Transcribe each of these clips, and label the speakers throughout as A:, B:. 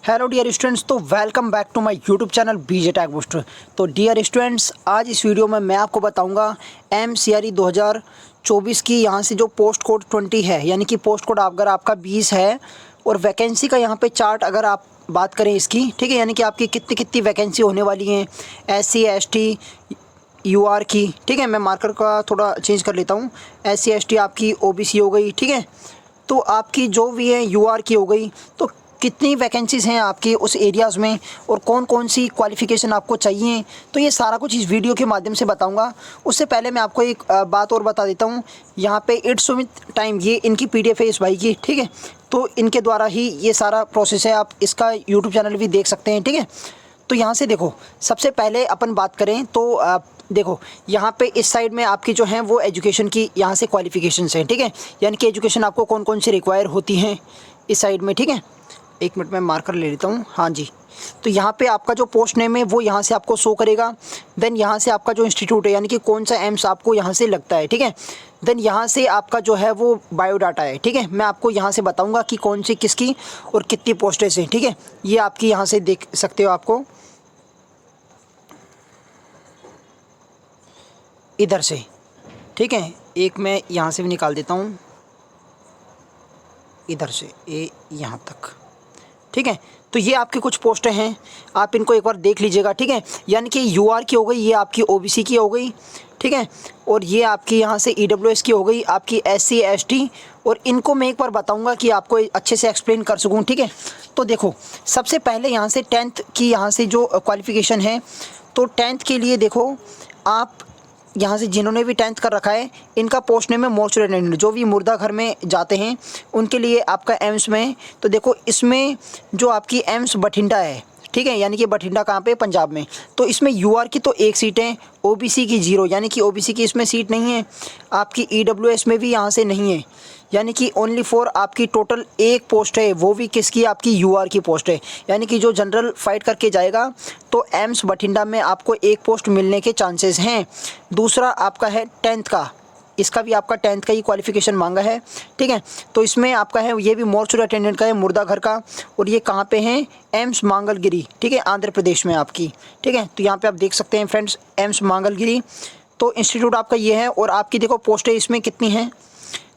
A: Hello dear students, तो welcome back to my YouTube channel BJ tag booster. तो dear students, आज इस video में मैं आपको बताऊंगा MCRE 2024 की यहाँ से जो पोस्ट कोड 20 है, यानी कि पोस्ट कोड अगर आपका 20 है और वैकेंसी का यहाँ पे चार्ट अगर आप बात करें इसकी, ठीक है, यानी कि आपकी कितनी कितनी वैकेंसी होने वाली हैं SC ST UR की, ठीक है। मैं मार्कर का थोड़ा चेंज कर लेता हूँ। SC ST आपकी OBC हो गई, ठीक है। तो आपकी जो भी है UR की हो गई। तो कितनी वैकेंसीज़ हैं आपकी उस एरियाज़ में और कौन कौन सी क्वालिफ़िकेशन आपको चाहिए, तो ये सारा कुछ इस वीडियो के माध्यम से बताऊंगा। उससे पहले मैं आपको एक बात और बता देता हूँ। यहाँ पे इट्स सुमित टाइम, ये इनकी PDF है इस भाई की, ठीक है। तो इनके द्वारा ही ये सारा प्रोसेस है, आप इसका यूट्यूब चैनल भी देख सकते हैं, ठीक है। तो यहाँ से देखो, सबसे पहले अपन बात करें तो देखो यहाँ पे इस साइड में आपकी जो हैं वो एजुकेशन की यहाँ से क्वालिफ़िकेशंस हैं, ठीक है। यानी कि एजुकेशन आपको कौन कौन सी रिक्वायर होती हैं इस साइड में, ठीक है। एक मिनट में मार्कर ले लेता हूँ। हाँ जी, तो यहाँ पे आपका जो पोस्ट नेम है वो यहाँ से आपको शो करेगा। देन यहाँ से आपका जो इंस्टीट्यूट है, यानी कि कौन सा एम्स आपको यहाँ से लगता है, ठीक है। देन यहाँ से आपका जो है वो बायोडाटा है, ठीक है। मैं आपको यहाँ से बताऊँगा कि कौन सी किसकी और कितनी पोस्टेज हैं, ठीक है। ये आपकी यहाँ से देख सकते हो आपको इधर से, ठीक है। एक मैं यहाँ से भी निकाल देता हूँ, इधर से ये यहाँ तक, ठीक है। तो ये आपकी कुछ पोस्टें हैं, आप इनको एक बार देख लीजिएगा, ठीक है। यानी कि UR की हो गई, ये आपकी OBC की हो गई, ठीक है। और ये आपकी यहाँ से EWS की हो गई, आपकी SC ST। और इनको मैं एक बार बताऊँगा कि आपको अच्छे से एक्सप्लेन कर सकूँ, ठीक है। तो देखो, सबसे पहले यहाँ से 10th की यहाँ से जो क्वालिफ़िकेशन है, तो 10th के लिए देखो आप यहाँ से जिन्होंने भी 10th कर रखा है, इनका पोस्ट नेम है मोर्चुरी अटेंडेंट। जो भी मुर्दा घर में जाते हैं उनके लिए आपका एम्स में, तो देखो इसमें जो आपकी एम्स बठिंडा है, ठीक है। यानी कि बठिंडा कहाँ पे, पंजाब में। तो इसमें UR की तो एक सीट है, OBC की 0, यानी कि OBC की इसमें सीट नहीं है। आपकी EWS में भी यहाँ से नहीं है, यानी कि ओनली फॉर आपकी टोटल एक पोस्ट है, वो भी किसकी, आपकी UR की पोस्ट है। यानी कि जो जनरल फाइट करके जाएगा तो एम्स बठिंडा में आपको एक पोस्ट मिलने के चांसेस हैं। दूसरा आपका है 10th का, इसका भी आपका 10th का ही क्वालिफ़िकेशन मांगा है, ठीक है। तो इसमें आपका है, ये भी मोर्चुरी अटेंडेंट का है, मुर्दा घर का। और ये कहाँ पे है, एम्स मांगलगिरी, ठीक है, आंध्र प्रदेश में आपकी, ठीक है। तो यहाँ पे आप देख सकते हैं फ्रेंड्स, एम्स मांगलगिरी। तो इंस्टीट्यूट आपका ये है। और आपकी देखो पोस्टें इसमें कितनी हैं,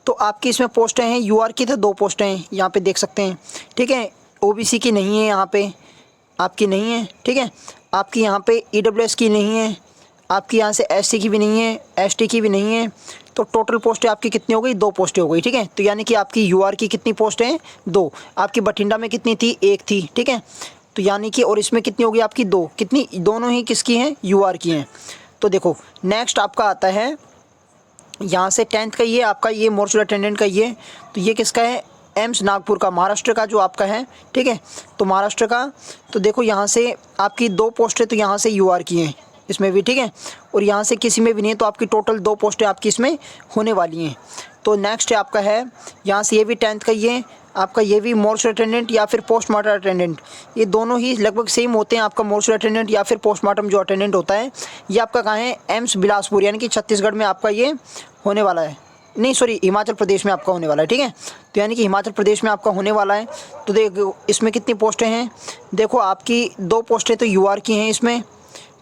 A: तो आपकी इसमें पोस्टें हैं, UR की तो 2 पोस्टें हैं, यहाँ पे देख सकते हैं, ठीक है। OBC की नहीं है, यहाँ पे आपकी नहीं है, ठीक है। आपकी यहाँ पे EWS की नहीं है, आपकी यहाँ से SC की भी नहीं है, ST की भी नहीं है। तो टोटल पोस्टें आपकी कितनी हो गई, 2 पोस्टें हो गई, ठीक है। तो यानी कि आपकी UR की कितनी पोस्टें हैं, 2। आपकी बठिंडा में कितनी थी, 1 थी, ठीक है। तो यानी कि और इसमें कितनी होगी आपकी, 2। कितनी, दोनों ही किसकी हैं, UR की हैं। तो देखो नेक्स्ट आपका आता है यहाँ से 10th का, ये आपका ये मोर्चुरी अटेंडेंट का ये, तो ये किसका है, एम्स नागपुर का, महाराष्ट्र का जो आपका है, ठीक है। तो महाराष्ट्र का, तो देखो यहाँ से आपकी 2 पोस्टें तो यहाँ से UR की हैं इसमें भी, ठीक है। और यहाँ से किसी में भी नहीं है, तो आपकी टोटल 2 पोस्टें आपकी इसमें होने वाली हैं। तो नेक्स्ट आपका है यहाँ से, ये भी 10th का ये आपका, ये भी मोर्चुरी अटेंडेंट या फिर पोस्टमार्टम अटेंडेंट, ये दोनों ही लगभग सेम होते हैं। आपका मोर्चुरी अटेंडेंट या फिर पोस्टमार्टम जो अटेंडेंट होता है, ये आपका कहाँ है, एम्स बिलासपुर, यानी कि छत्तीसगढ़ में आपका ये होने वाला है, नहीं सॉरी हिमाचल प्रदेश में आपका होने वाला है, ठीक है। तो यानी कि हिमाचल प्रदेश में आपका होने वाला है। तो देखो इसमें कितनी पोस्टें हैं, देखो आपकी 2 पोस्टें तो UR की हैं इसमें,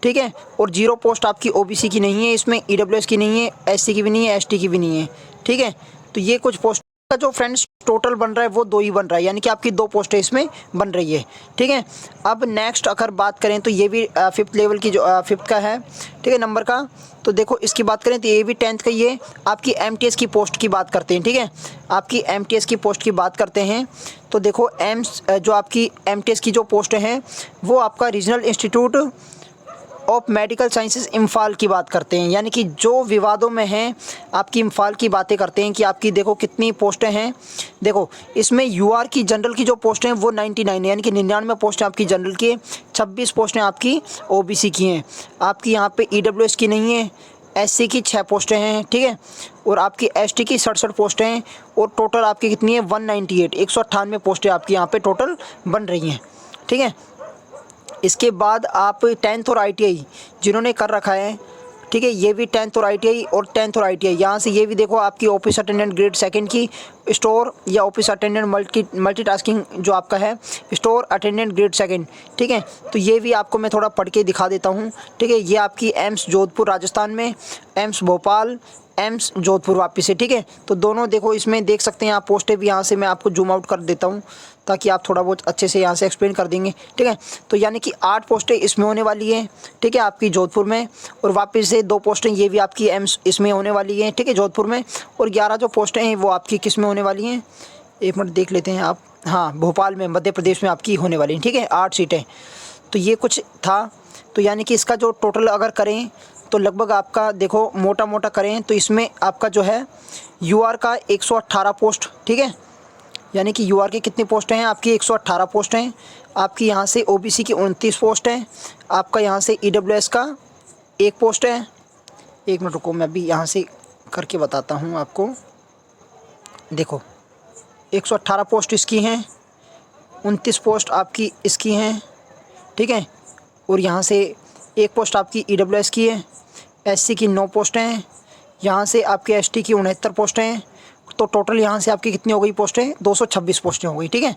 A: ठीक है। और 0 पोस्ट आपकी OBC की नहीं है इसमें, EWS की नहीं है, SC की भी नहीं है, ST की भी नहीं है, ठीक है। तो ये कुछ पोस्ट का जो फ्रेंड्स टोटल बन रहा है वो 2 ही बन रहा है, यानी कि आपकी 2 पोस्टें इसमें बन रही है, ठीक है। अब नेक्स्ट अगर बात करें तो ये भी 5th लेवल की, जो 5th का है, ठीक है, नंबर का। तो देखो इसकी बात करें तो ये भी 10th का, ये आपकी MTS की पोस्ट की बात करते हैं, ठीक है। आपकी MTS की पोस्ट की बात करते हैं तो देखो एम्स जो आपकी MTS की जो पोस्ट हैं वो आपका regional institute of medical sciences Imphal की बात करते हैं, यानी कि जो विवादों में हैं आपकी इम्फाल की बातें करते हैं कि आपकी देखो कितनी पोस्टें हैं। देखो इसमें UR की जनरल की जो पोस्टें हैं वो 99 है, यानी कि 99 पोस्टें आपकी जनरल की, 26 पोस्टें आपकी OBC की हैं। आपकी यहाँ पे EWS की नहीं है, SC की 6 पोस्टें हैं, ठीक है। और आपकी ST की 67 पोस्टें हैं। और टोटल आपकी कितनी है, 198, 198 पोस्टें आपकी यहाँ पे टोटल बन रही हैं, ठीक है। इसके बाद आप 10th और ITI जिन्होंने कर रखा है, ठीक है। ये भी 10th और ITI और 10th और ITI। यहाँ से ये भी देखो आपकी ऑफिस अटेंडेंट ग्रेड सेकंड की स्टोर या ऑफिस अटेंडेंट मल्टीटास्किंग जो आपका है स्टोर अटेंडेंट ग्रेड सेकंड, ठीक है। तो ये भी आपको मैं थोड़ा पढ़ के दिखा देता हूँ, ठीक है। ये आपकी एम्स जोधपुर राजस्थान में, एम्स भोपाल, एम्स जोधपुर वापस से, ठीक है। तो दोनों देखो इसमें देख सकते हैं आप पोस्टें भी। यहाँ से मैं आपको जूम आउट कर देता हूँ ताकि आप थोड़ा बहुत अच्छे से यहाँ से एक्सप्लेन कर देंगे, ठीक है। तो यानी कि 8 पोस्टें इसमें होने वाली हैं, ठीक है, आपकी जोधपुर में, और वापस से 2 पोस्टें ये भी आपकी एम्स इसमें होने वाली हैं, ठीक है, जोधपुर में। और 11 जो पोस्टें हैं वो आपकी किस में होने वाली हैं, 1 मिनट देख लेते हैं आप। हाँ, भोपाल में, मध्य प्रदेश में आपकी होने वाली हैं, ठीक है, 8 सीटें। तो ये कुछ था। तो यानी कि इसका जो टोटल अगर करें तो लगभग आपका देखो मोटा मोटा करें तो इसमें आपका जो है UR का 118 पोस्ट, ठीक है। यानी कि UR के कितनी पोस्टें हैं आपकी, 118 पोस्ट हैं आपकी। यहाँ से OBC की 29 पोस्ट हैं आपका। यहाँ से EWS का 1 पोस्ट है। 1 मिनट रुको, मैं अभी यहाँ से करके बताता हूँ आपको। देखो 118 पोस्ट इसकी हैं, 29 पोस्ट आपकी इसकी हैं, ठीक है। और यहाँ से 1 पोस्ट आपकी EWS की है। SC की 9 पोस्टें हैं। यहाँ से आपके ST की 69 पोस्टें हैं। तो टोटल यहाँ से आपकी कितनी हो गई पोस्टें, 226 पोस्टें हो गई, ठीक है।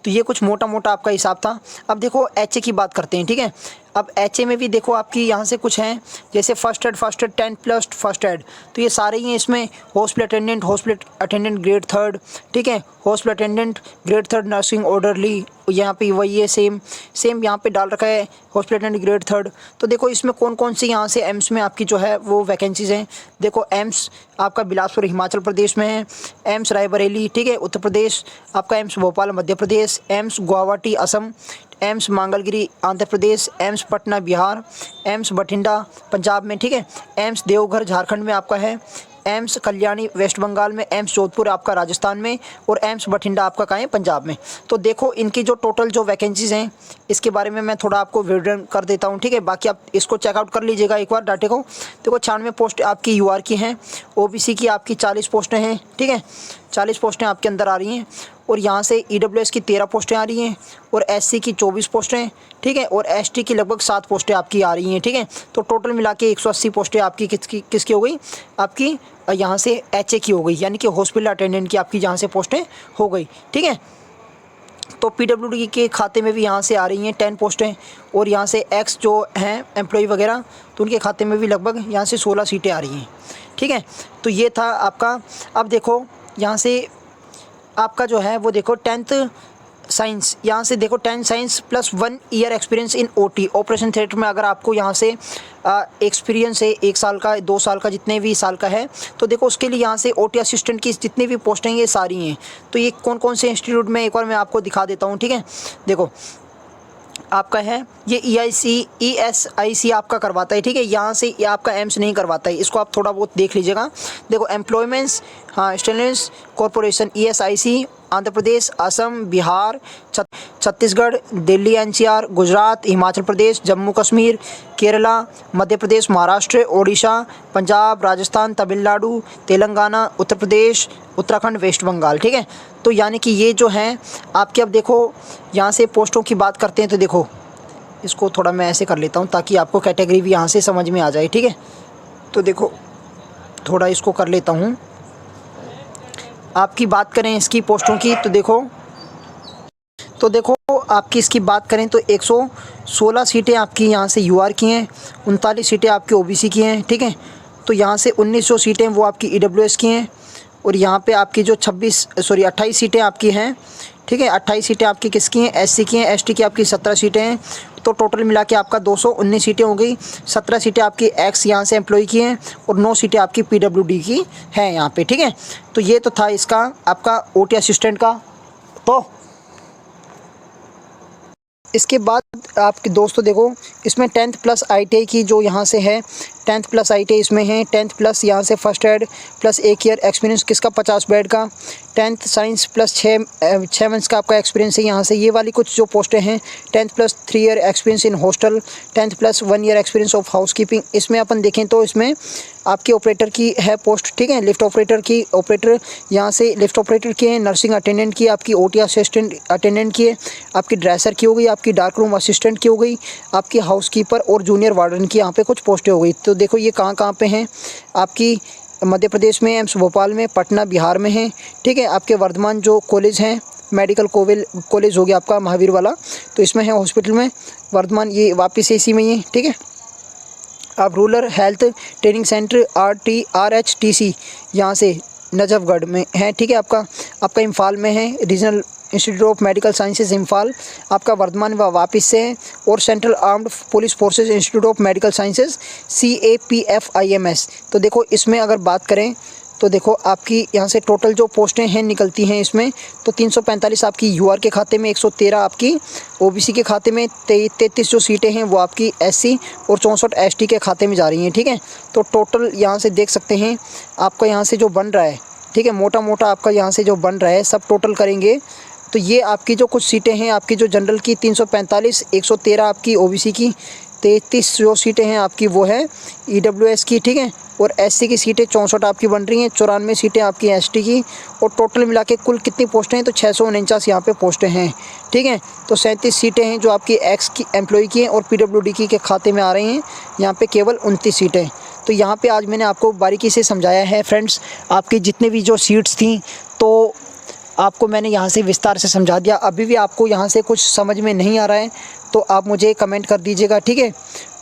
A: तो ये कुछ मोटा मोटा आपका हिसाब था। अब देखो HA की बात करते हैं, ठीक है। अब HA में भी देखो आपकी यहाँ से कुछ हैं, जैसे first aid 10 plus first aid, तो ये सारे ही हैं इसमें। हॉस्पिटल अटेंडेंट ग्रेड 3, ठीक है, hospital attendant grade 3 nursing orderly, यहाँ पे वही है, सेम यहाँ पे डाल रखा है, हॉस्पिटल अटेंडेंट ग्रेड 3। तो देखो इसमें कौन कौन सी यहाँ से एम्स में आपकी जो है वो वैकेंसीज़ हैं। देखो एम्स आपका बिलासपुर हिमाचल प्रदेश में है, एम्स रायबरेली, ठीक है, उत्तर प्रदेश, आपका AIIMS Bhopal Madhya Pradesh, AIIMS Guwahati Assam, AIIMS Mangalagiri Andhra Pradesh, AIIMS Patna Bihar, AIIMS Bathinda Punjab में, ठीक है, एम्स देवघर झारखंड में आपका है, एम्स कल्याणी वेस्ट बंगाल में, एम्स जोधपुर आपका राजस्थान में, और एम्स बठिंडा आपका कहाँ है, पंजाब में। तो देखो इनकी जो टोटल जो वैकेंसीज़ हैं इसके बारे में मैं थोड़ा आपको विवरण कर देता हूँ, ठीक है। बाकी आप इसको चेकआउट कर लीजिएगा एक बार डाटे को। देखो 96 पोस्ट आपकी UR की हैं, OBC की आपकी 40 पोस्टें हैं, ठीक है, 40 पोस्टें आपके अंदर आ रही हैं। और यहाँ से EWS की 13 पोस्टें आ रही हैं, और SC की 24 पोस्टें, ठीक है, और ST की लगभग 7 पोस्टें आपकी आ रही हैं, ठीक है। तो टोटल मिला के 180 पोस्टें आपकी किसकी हो गई, आपकी यहाँ से HA की हो गई, यानी कि हॉस्पिटल अटेंडेंट की आपकी यहाँ से पोस्टें हो गई, ठीक है। तो PWD के खाते में भी यहाँ से आ रही हैं 10 पोस्टें, और यहाँ से X जो हैं एम्प्लॉय वगैरह, तो उनके खाते में भी लगभग यहाँ से 16 सीटें आ रही हैं, ठीक है। तो ये था आपका। अब देखो यहाँ से आपका जो है वो देखो 10th साइंस, यहाँ से देखो 10 science plus 1 year experience in OT operation theatre में। अगर आपको यहाँ से एक्सपीरियंस है 1 साल का, 2 साल का, जितने भी साल का है, तो देखो उसके लिए यहाँ से OT असिस्टेंट की जितनी भी पोस्टें ये सारी हैं। तो ये कौन कौन से इंस्टीट्यूट में एक बार मैं आपको दिखा देता हूँ, ठीक है। देखो आपका है ये ESIC आपका करवाता है, ठीक है, यहाँ से ये आपका एम्स नहीं करवाता है, इसको आप थोड़ा बहुत देख लीजिएगा। देखो एम्प्लॉयमेंट्स, हाँ, stainless corporation ESIC Andhra Pradesh, Assam, Bihar, Chhattisgarh, Delhi NCR, Gujarat, Himachal Pradesh, Jammu Kashmir, Kerala, Madhya Pradesh, Maharashtra, Odisha, Punjab, Rajasthan, Tamil Nadu, Telangana, Uttar Pradesh, Uttarakhand, waste Bengal, ठीक है। तो यानी कि ये जो हैं आपके, अब देखो यहाँ से पोस्टों की बात करते हैं तो देखो इसको थोड़ा मैं ऐसे कर लेता हूँ ताकि आपको कैटेगरी भी यहाँ से समझ में आ जाए, ठीक है। तो देखो थोड़ा इसको कर लेता हूँ। आपकी बात करें इसकी पोस्टों की तो देखो आपकी इसकी बात करें तो 116 सीटें आपकी यहाँ से UR की हैं, 39 सीटें आपकी OBC की हैं, ठीक है। तो यहाँ से 1900 सीटें वो आपकी EWS की हैं, और यहाँ पे आपकी जो 28 सीटें आपकी हैं, ठीक है, 28 सीटें आपकी किसकी हैं, SC की हैं, ST की आपकी 17 सीटें हैं। तो टोटल मिला के आपका 219 सीटें हो गई। 17 सीटें आपकी X यहाँ से एम्प्लॉय की हैं, और 9 सीटें आपकी PWD की हैं यहाँ पे, ठीक है। तो ये तो था इसका आपका OT असिस्टेंट का। तो इसके बाद आपके दोस्तों देखो इसमें 10th प्लस ITI की जो यहाँ से है, 10th प्लस ITI इसमें है, 10th प्लस यहाँ से first aid plus 1 year experience किसका, 50 बेड का, 10th साइंस प्लस 6 मंथ्स का आपका एक्सपीरियंस है यहाँ से। ये वाली कुछ जो पोस्टें हैं, 10th plus 3 year experience in hostel, 10th plus 1 year experience of housekeeping. इसमें अपन देखें तो इसमें आपके ऑपरेटर की है पोस्ट, ठीक है, लिफ्ट ऑपरेटर की, ऑपरेटर यहाँ से लिफ्ट ऑपरेटर की है, नर्सिंग अटेंडेंट की, आपकी OT असिस्टेंट अटेंडेंट की है, आपकी ड्रेसर की हो गई, आपकी डार्क रूम असिस्टेंट की हो गई, आपकी हाउसकीपर और जूनियर वार्डन की यहाँ पे कुछ पोस्टें हो गई। तो तो देखो ये कहाँ कहाँ पे हैं आपकी, मध्य प्रदेश में, एम्स भोपाल में, पटना बिहार में है, ठीक है। आपके वर्धमान जो कॉलेज हैं, मेडिकल कॉलेज हो गया आपका महावीर वाला, तो इसमें है हॉस्पिटल में वर्धमान, ये वापस इसी में ही है, ठीक है। आप rural health training centre RHTC यहाँ से नजफगढ़ में है, ठीक है। आपका इम्फाल में है, regional institute of medical sciences Imphal आपका वर्धमान वापस से है, और central armed police forces institute of medical sciences CAPFIMS। तो देखो इसमें अगर बात करें तो देखो आपकी यहाँ से टोटल जो पोस्टें हैं निकलती हैं इसमें, तो 345 आपकी UR के खाते में, 113 आपकी OBC के खाते में, 33 जो सीटें हैं वो आपकी SC और 64 ST के खाते में जा रही हैं, ठीक है। तो टोटल यहाँ से देख सकते हैं आपका यहाँ से जो बन रहा है, ठीक है, मोटा मोटा आपका यहाँ से जो बन रहा है सब टोटल करेंगे तो ये आपकी जो कुछ सीटें हैं आपकी जो जनरल की 345, 113 आपकी OBC की, 33 जो सीटें हैं आपकी वो है EWS की, ठीक है, और SC की सीटें 64 आपकी बन रही हैं, 94 सीटें आपकी ST की, और टोटल मिला के कुल कितनी पोस्टें हैं तो 649 यहाँ पे पोस्टें हैं, ठीक है। तो 37 सीटें हैं जो आपकी एक्स की एम्प्लॉय की हैं और PWD की के खाते में आ रही हैं, यहाँ पे केवल 29 सीटें। तो यहाँ पे आज मैंने आपको बारीकी से समझाया है फ्रेंड्स, आपकी जितने भी जो सीट्स थी तो आपको मैंने यहाँ से विस्तार से समझा दिया। अभी भी आपको यहाँ से कुछ समझ में नहीं आ रहा है तो आप मुझे कमेंट कर दीजिएगा, ठीक है,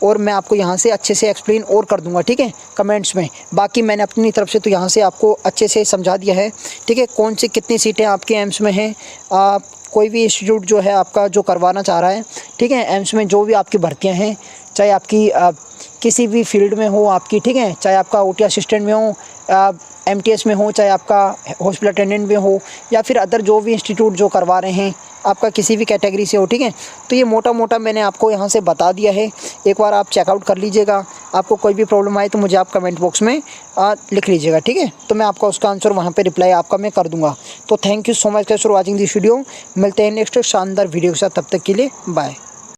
A: और मैं आपको यहाँ से अच्छे से एक्सप्लेन और कर दूँगा, ठीक है, कमेंट्स में। बाकी मैंने अपनी तरफ से तो यहाँ से आपको अच्छे से समझा दिया है, ठीक है। कौन सी कितनी सीटें आपके एम्स में हैं, कोई भी इंस्टीट्यूट जो है आपका जो करवाना चाह रहा है, ठीक है, एम्स में जो भी आपकी भर्तियाँ हैं, चाहे आपकी किसी भी फील्ड में हो आपकी, ठीक है, चाहे आपका OT असिस्टेंट में हो, MTS में हो, चाहे आपका हॉस्पिटल अटेंडेंट में हो, या फिर अदर जो भी इंस्टीट्यूट जो करवा रहे हैं आपका किसी भी कैटेगरी से हो, ठीक है। तो ये मोटा मोटा मैंने आपको यहाँ से बता दिया है, एक बार आप चेकआउट कर लीजिएगा। आपको कोई भी प्रॉब्लम आए तो मुझे आप कमेंट बॉक्स में लिख लीजिएगा, ठीक है, तो मैं आपका उसका आंसर वहाँ पे रिप्लाई आपका मैं कर दूँगा। तो thank you so much for watching this video. मिलते हैं नेक्स्ट शानदार वीडियो के साथ, तब तक के लिए बाय।